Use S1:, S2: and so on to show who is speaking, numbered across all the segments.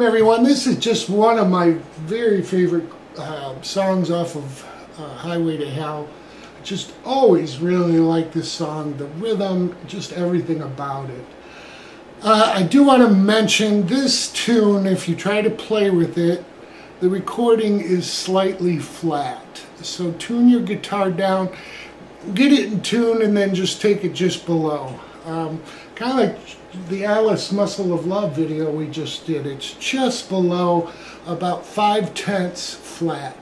S1: Welcome everyone. This is just one of my very favorite songs off of Highway to Hell. I just always really like this song, the rhythm, just everything about it. I do want to mention this tune, if you try to play with it, the recording is slightly flat. So tune your guitar down, get it in tune, and then just take it just below. Kind of like the Alice Muscle of Love video we just did. It's just below, about 5/10 flat.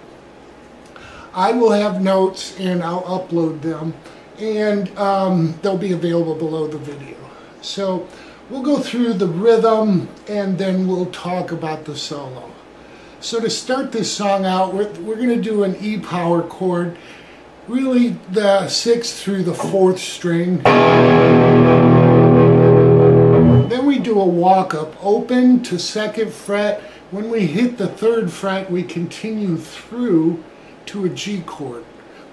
S1: I will have notes and I'll upload them, and they'll be available below the video. So we'll go through the rhythm and then we'll talk about the solo. So to start this song out, we're going to do an E power chord, really the 6th through the 4th string. Then we do a walk up, open to 2nd fret. When we hit the 3rd fret, we continue through to a G chord.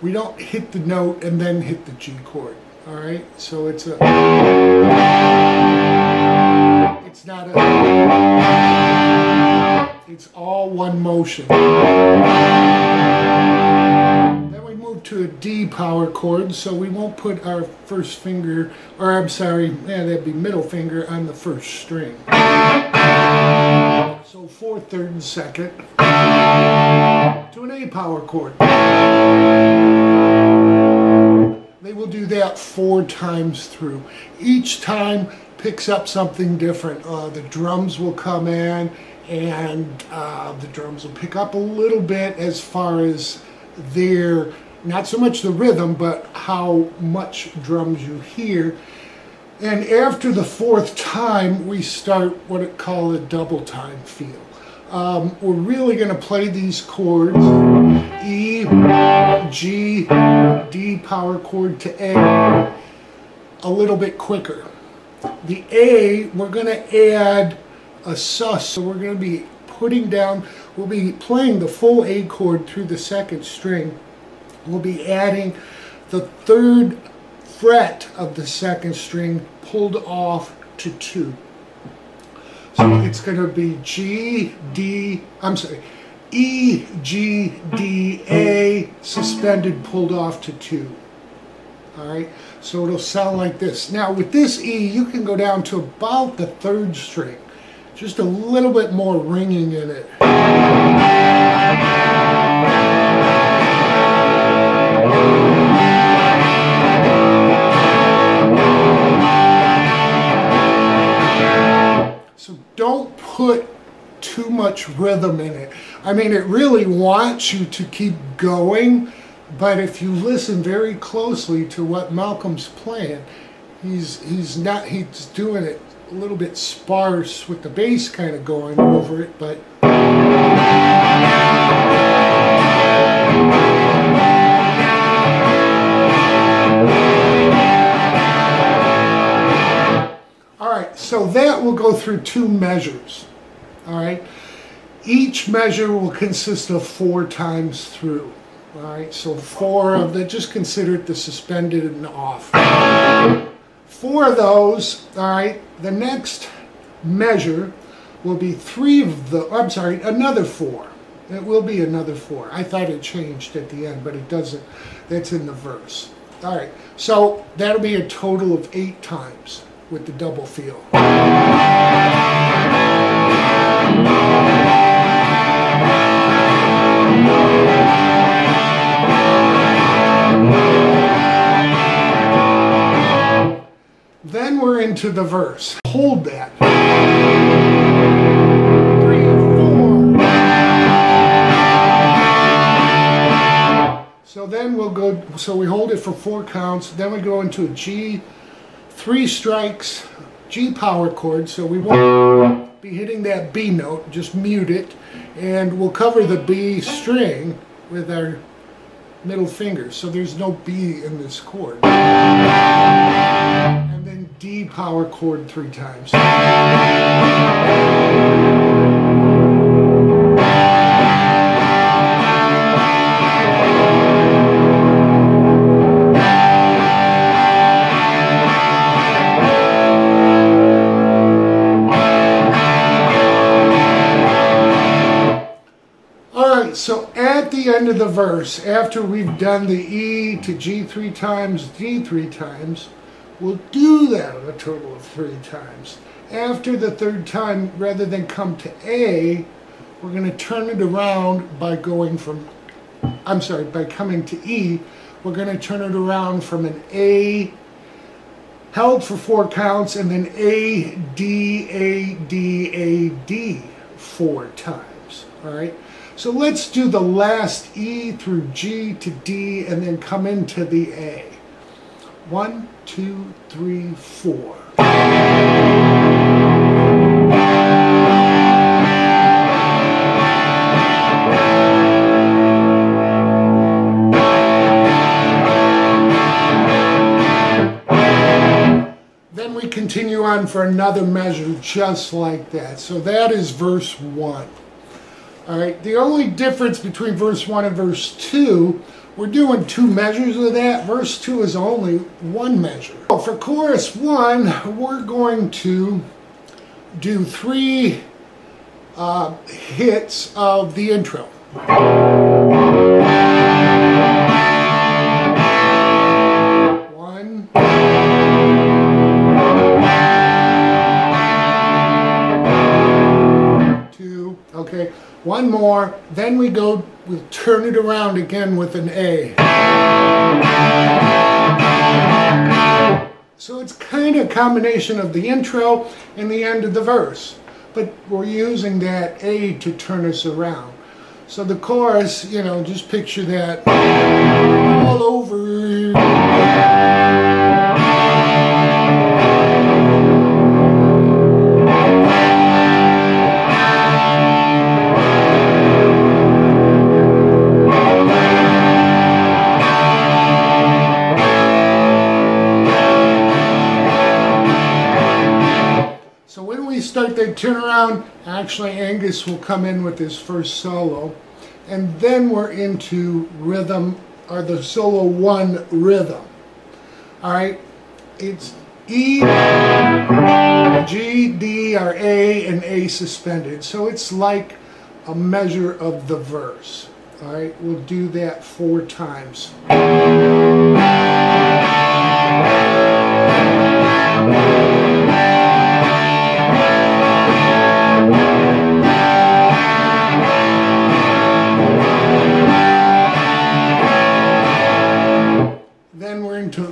S1: We don't hit the note and then hit the G chord. All right, so it's not it's all one motion. Then we move to a D power chord, so we won't put our first finger, or I'm sorry, that'd be middle finger on the 1st string. So 4th, 3rd, and 2nd to an A power chord. They will do that 4 times through. Each time picks up something different. The drums will come in, and the drums will pick up a little bit as far as their, not so much the rhythm, but how much drums you hear. And after the 4th time, we start what it called a double time feel. We're really going to play these chords, E, G, D power chord to A, a little bit quicker. The A, we're going to add a sus, so we're going to be putting down, we'll be playing the full A chord through the 2nd string. We'll be adding the 3rd fret of the 2nd string pulled off to 2. So it's going to be E, G, D, A, suspended, pulled off to 2. All right, so it'll sound like this. Now with this E, you can go down to about the 3rd string. Just a little bit more ringing in it. So don't put too much rhythm in it. I mean, it really wants you to keep going, but if you listen very closely to what Malcolm's playing, he's doing it a little bit sparse with the bass kind of going over it, but all right, so that will go through 2 measures. All right, each measure will consist of 4 times through. All right, so 4 of the, just consider it the suspended and off. 4 of those. All right, the next measure will be 3 of the, I'm sorry, another 4. It will be another 4. I thought it changed at the end, but it doesn't. That's in the verse. All right, so that'll be a total of 8 times with the double feel. Then we're into the verse. Hold that. 3 and 4. So then we'll go, so we hold it for 4 counts. Then we go into a G, 3 strikes, G power chord. So we won't be hitting that B note, just mute it. And we'll cover the B string with our middle finger. So there's no B in this chord. D power chord 3 times. So at the end of the verse, after we've done the E to G 3 times, D 3 times, we'll do that a total of 3 times. After the third time, rather than come to A, we're going to turn it around by going from, by coming to E. We're going to turn it around from an A held for 4 counts and then A, D, A, D, A, D 4 times. All right. So let's do the last E through G to D and then come into the A. 1, 2, 3, 4. Then we continue on for another measure just like that. So that is verse 1. All right, the only difference between verse 1 and verse 2, we're doing 2 measures of that. Verse 2 is only 1 measure. For chorus 1, we're going to do 3 hits of the intro. 1, 2, okay. 1 more, then we'll turn it around again with an A. So it's kind of a combination of the intro and the end of the verse, but we're using that A to turn us around. So the chorus, you know, just picture that all over. Start the turnaround, actually Angus will come in with his first solo, and then we're into rhythm, or the solo 1 rhythm. Alright, it's E, G, D are A, and A suspended. So it's like a measure of the verse. Alright, we'll do that 4 times.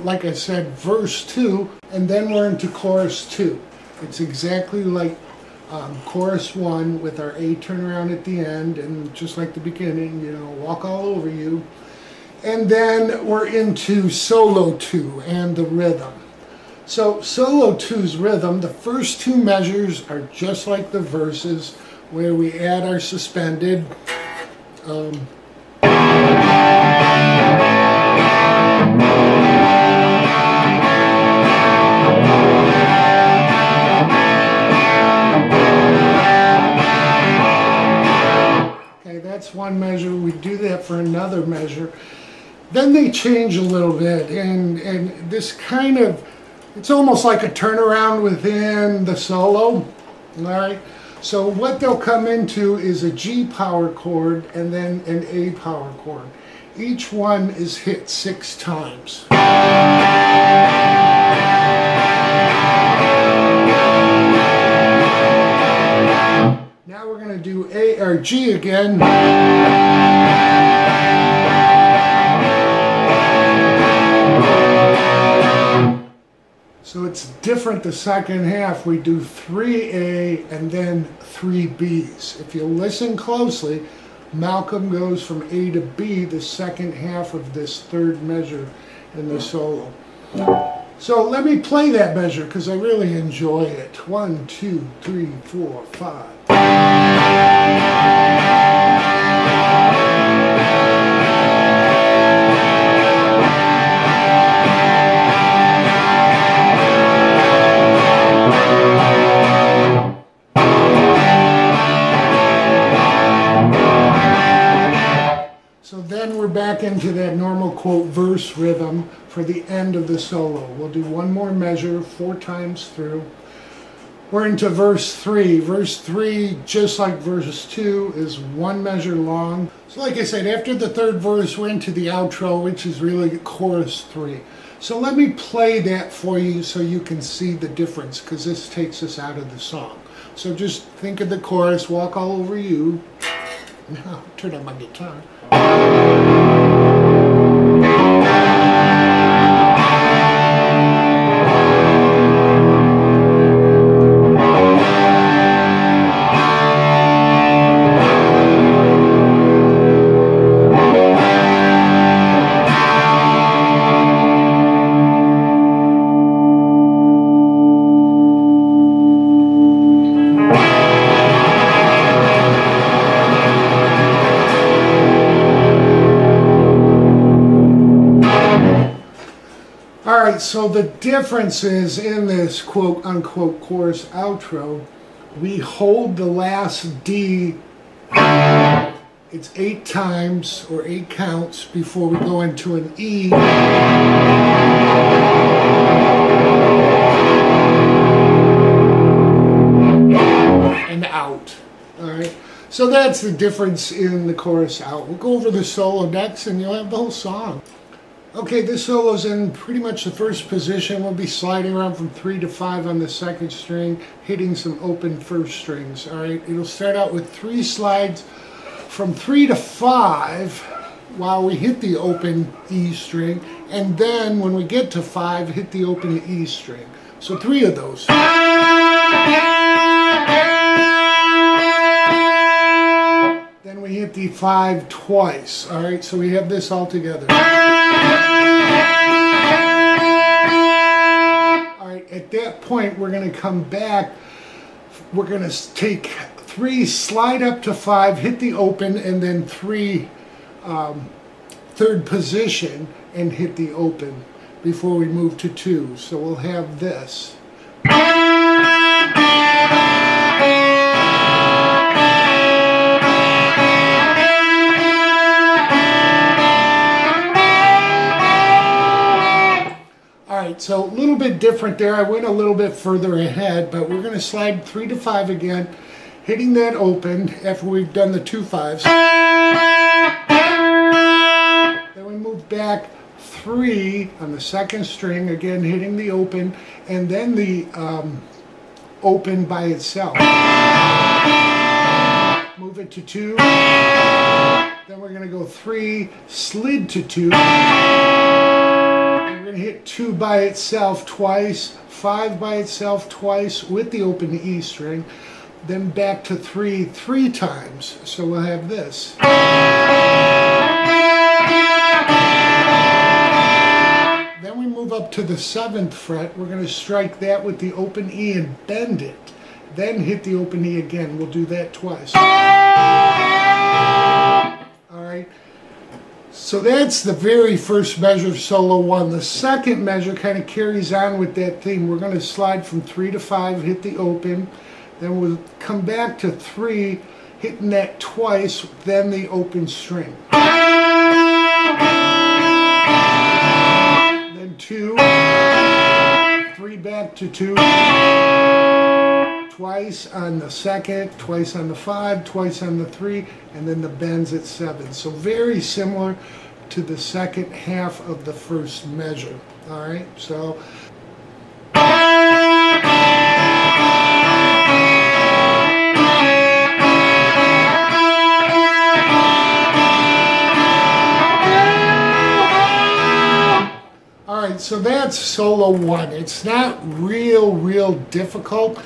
S1: Like I said, verse 2, and then we're into chorus 2. It's exactly like chorus 1 with our A turnaround at the end, and just like the beginning, you know, walk all over you. And then we're into solo 2 and the rhythm. So solo 2's rhythm, the first 2 measures are just like the verses, where we add our suspended. That's 1 measure. We do that for another measure. Then they change a little bit, and this kind of, it's almost like a turnaround within the solo. All right. So what they'll come into is a G power chord and then an A power chord. Each one is hit 6 times. Now we're going to do A or G again. So it's different the second half. We do 3A and then 3 Bs. If you listen closely, Malcolm goes from A to B, the second half of this 3rd measure in the solo. So let me play that measure because I really enjoy it. 1, 2, 3, 4, 5. So then we're back into that normal quote verse rhythm for the end of the solo. We'll do 1 more measure 4 times through. We're into verse 3. Verse 3, just like verse 2, is one measure long. So like I said, after the third verse, we're into the outro, which is really chorus 3. So let me play that for you so you can see the difference, because this takes us out of the song. So just think of the chorus, walk all over you. Now, turn on my guitar. Alright, so the difference is in this quote-unquote chorus outro, we hold the last D, it's 8 times or 8 counts before we go into an E. And out. Alright, so that's the difference in the chorus out. We'll go over the solo next and you'll have the whole song. Okay, this solo's in pretty much the first position. We'll be sliding around from 3 to 5 on the second string, hitting some open first strings. All right, it'll start out with 3 slides from 3 to 5 while we hit the open E string, and then when we get to 5, hit the open E string. So 3 of those. Then we hit the 5 twice. All right, so we have this all together. Alright, at that point we're going to come back. We're going to take 3, slide up to 5, hit the open, and then 3 third position and hit the open before we move to 2. So we'll have this. Alright, so a little bit different there. I went a little bit further ahead, but we're going to slide 3 to 5 again, hitting that open after we've done the 2 5s. Then we move back 3 on the second string, again hitting the open, and then the open by itself. Move it to 2. Then we're going to go 3, slid to 2. We're going to hit 2 by itself twice, 5 by itself twice with the open E string, then back to 3 times. So we'll have this. Then we move up to the 7th fret. We're going to strike that with the open E and bend it. Then hit the open E again. We'll do that twice. Alright. So that's the very first measure of solo 1. The second measure kind of carries on with that theme. We're going to slide from 3 to 5, hit the open. Then we'll come back to 3, hitting that twice, then the open string. Then 2, 3 back to 2. Twice on the second, twice on the 5, twice on the 3, and then the bends at 7. So very similar to the second half of the first measure. All right, so. All right, so that's solo 1. It's not real difficult.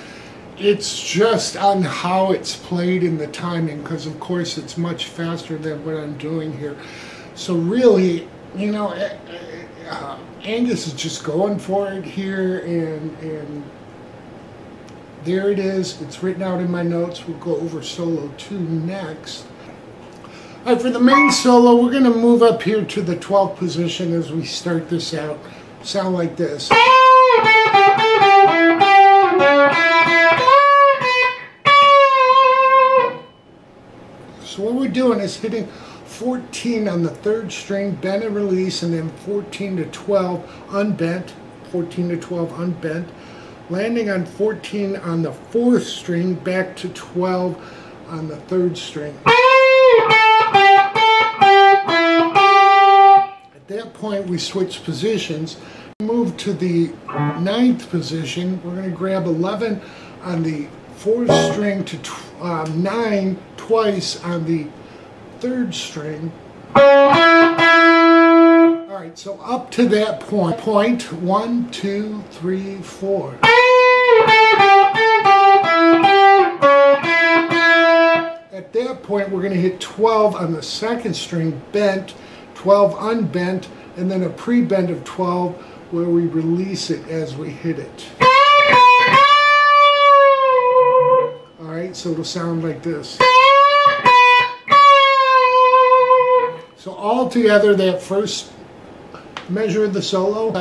S1: It's just on how it's played in the timing, because of course it's much faster than what I'm doing here. So really, you know, Angus is just going for it here, and there it is. It's written out in my notes. We'll go over solo 2 next. All right, for the main solo, we're going to move up here to the 12th position as we start this out. Sound like this. So what we're doing is hitting 14 on the 3rd string, bend and release, and then 14 to 12 unbent, 14 to 12 unbent, landing on 14 on the 4th string, back to 12 on the 3rd string. At that point we switch positions, move to the 9th position. We're going to grab 11 on the 4th string to 9 twice on the 3rd string. Alright, so up to that point, 1, 2, 3, 4. At that point we're going to hit 12 on the 2nd string bent, 12 unbent, and then a pre-bend of 12 where we release it as we hit it. Alright, so it'll sound like this. So all together that first measure of the solo.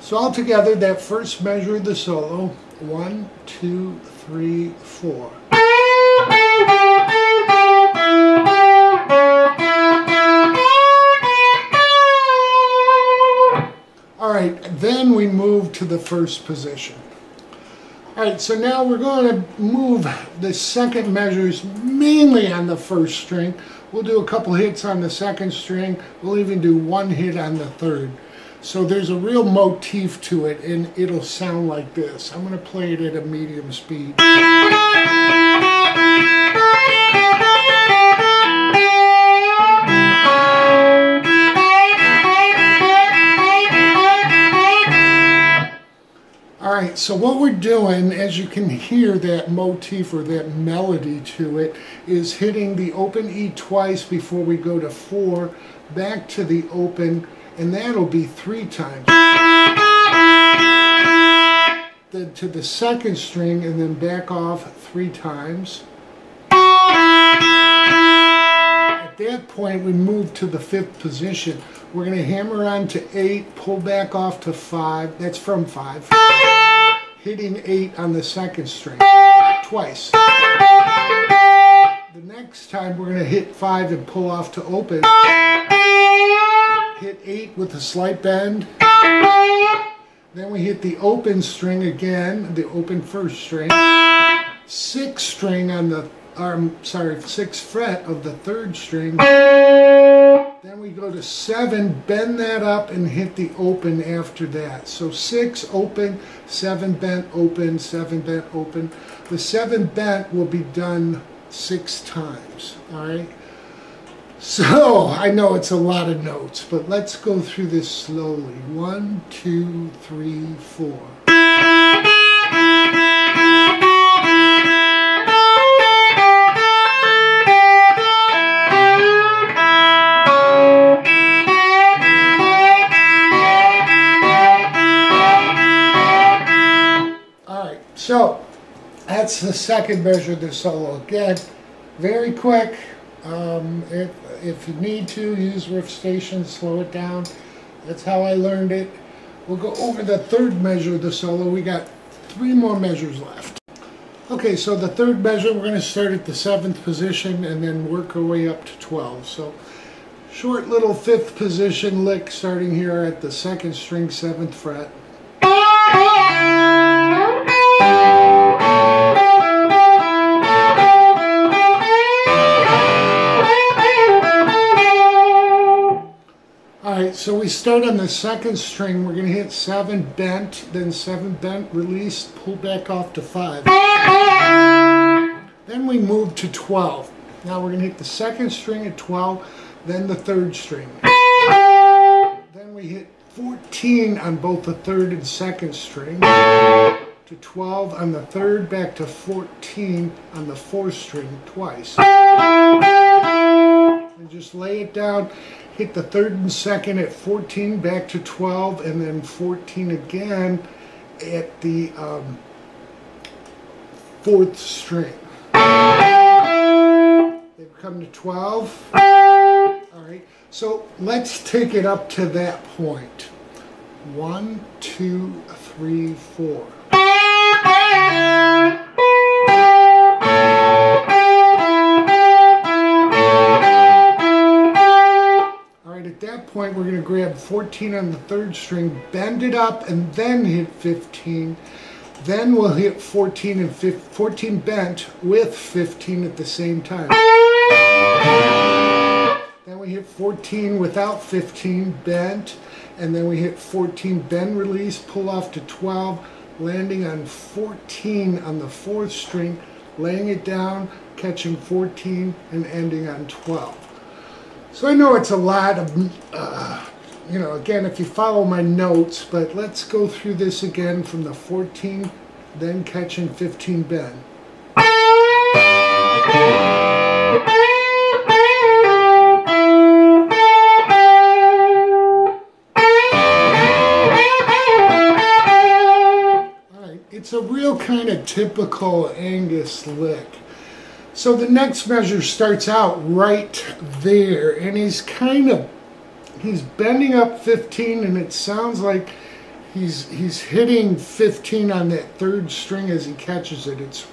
S1: So all together that first measure of the solo, 1, 2, 3, 4. Alright, then we move to the 1st position. Alright, so now we're going to move the 2nd measures mainly on the 1st string. We'll do a couple hits on the 2nd string. We'll even do 1 hit on the 3rd. So there's a real motif to it, and it'll sound like this. I'm going to play it at a medium speed. Alright, so what we're doing, as you can hear that motif or that melody to it, is hitting the open E twice before we go to 4, back to the open, and that'll be 3 times. Then to the 2nd string, and then back off 3 times. At that point, we move to the 5th position. We're going to hammer on to 8, pull back off to 5, that's from 5. Hitting 8 on the 2nd string, twice. The next time we're going to hit 5 and pull off to open. Hit 8 with a slight bend. Then we hit the open string again, the open 1st string. 6th string on the, 6th fret of the 3rd string. Then we go to 7, bend that up and hit the open after that. So 6 open, 7 bent, open, 7 bent, open. The 7 bent will be done 6 times, alright? So, I know it's a lot of notes, but let's go through this slowly. 1, 2, 3, 4. So, that's the 2nd measure of the solo. Again, very quick. If you need to, use riff station, slow it down. That's how I learned it. We'll go over the 3rd measure of the solo. We got 3 more measures left. Okay, so the 3rd measure, we're going to start at the 7th position and then work our way up to 12. So, short little 5th position lick starting here at the 2nd string, 7th fret. Alright, so we start on the 2nd string. We're going to hit 7 bent, then 7 bent, release, pull back off to 5. Then we move to 12. Now we're going to hit the 2nd string at 12, then the 3rd string. Then we hit 14 on both the 3rd and 2nd string, to 12 on the 3rd, back to 14 on the 4th string twice. And just lay it down. Hit the 3rd and 2nd at 14, back to 12, and then 14 again at the 4th string. Then come to 12. Alright, so let's take it up to that point. 1, 2, 3, 4. At that point, we're going to grab 14 on the 3rd string, bend it up, and then hit 15. Then we'll hit 14 and 14 bent with 15 at the same time. Then we hit 14 without 15 bent, and then we hit 14 bend release, pull off to 12, landing on 14 on the 4th string, laying it down, catching 14, and ending on 12. So I know it's a lot of, you know, again, if you follow my notes, but let's go through this again from the 14, then catching 15 bend. It's a real kind of typical Angus lick. So the next measure starts out right there, and he's bending up 15, and it sounds like he's hitting 15 on that 3rd string as he catches it. It's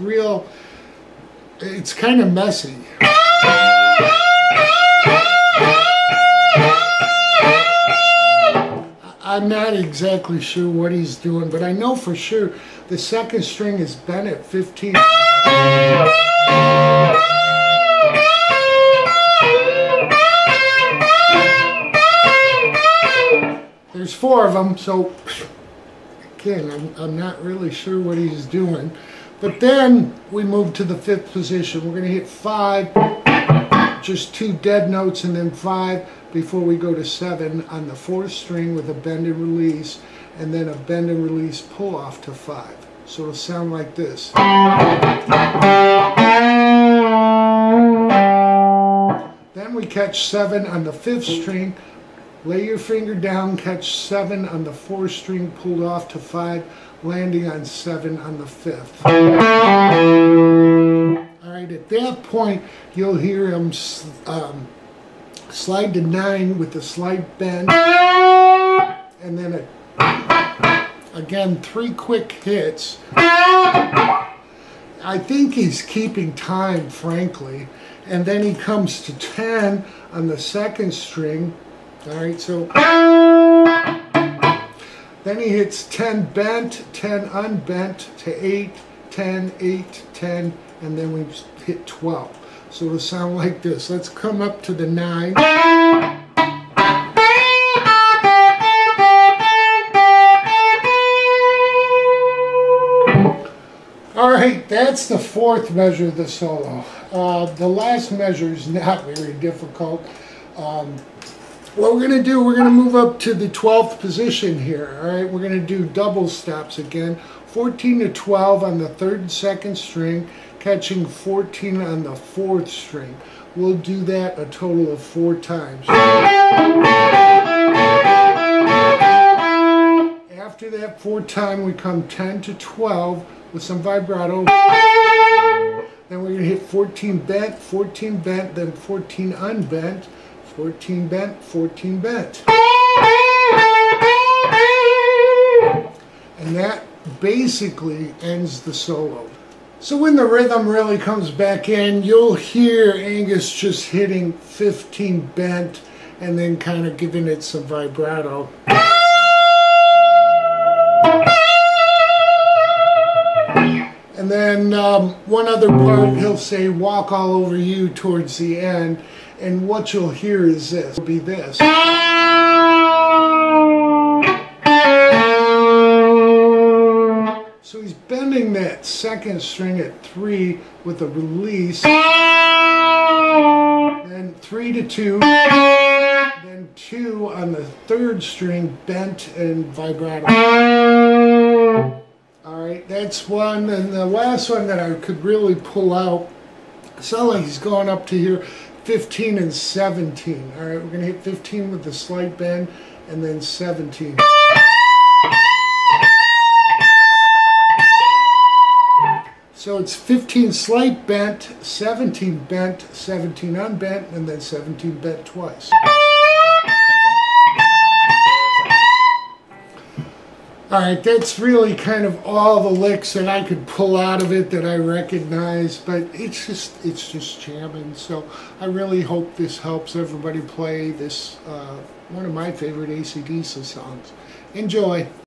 S1: kind of messy. I'm not exactly sure what he's doing, but I know for sure the 2nd string is bent at 15. There's 4 of them, so again, I'm not really sure what he's doing. But then we move to the 5th position. We're going to hit 5, just 2 dead notes, and then 5 before we go to 7 on the 4th string with a bend and release, and then a bend and release pull off to 5. So it'll sound like this. Then we catch 7 on the 5th string, lay your finger down, catch 7 on the 4th string, pulled off to 5, landing on 7 on the 5th. Alright, at that point you'll hear him slide to 9 with a slight bend, and then again 3 quick hits. I think he's keeping time, frankly, and then he comes to 10 on the 2nd string. Alright, so then he hits 10 bent, 10 unbent to 8, 10, 8, 10, and then we hit 12. So it'll sound like this. Let's come up to the 9. Alright, that's the 4th measure of the solo. The last measure is not very difficult. What we're going to do, we're going to move up to the 12th position here. Alright, we're going to do double stops again. 14 to 12 on the 3rd and 2nd string, catching 14 on the 4th string. We'll do that a total of 4 times. After that 4th time, we come 10 to 12 with some vibrato. Then we're going to hit 14 bent, then 14 unbent, 14 bent, 14 bent. And that basically ends the solo. So when the rhythm really comes back in, you'll hear Angus just hitting 15 bent and then kind of giving it some vibrato. And then one other part, he'll say walk all over you towards the end, and what you'll hear is this. It'll be this. So he's bending that 2nd string at 3 with a release, then 3 to 2, then 2 on the 3rd string bent and vibrato. Alright, that's one, and the last one that I could really pull out, sounds like he's going up to here, 15 and 17. Alright, we're going to hit 15 with the slight bend, and then 17. So it's 15 slight bent, 17 bent, 17 unbent, and then 17 bent twice. Alright, that's really kind of all the licks that I could pull out of it that I recognize, but it's just jamming. So I really hope this helps everybody play this, one of my favorite AC/DC songs. Enjoy!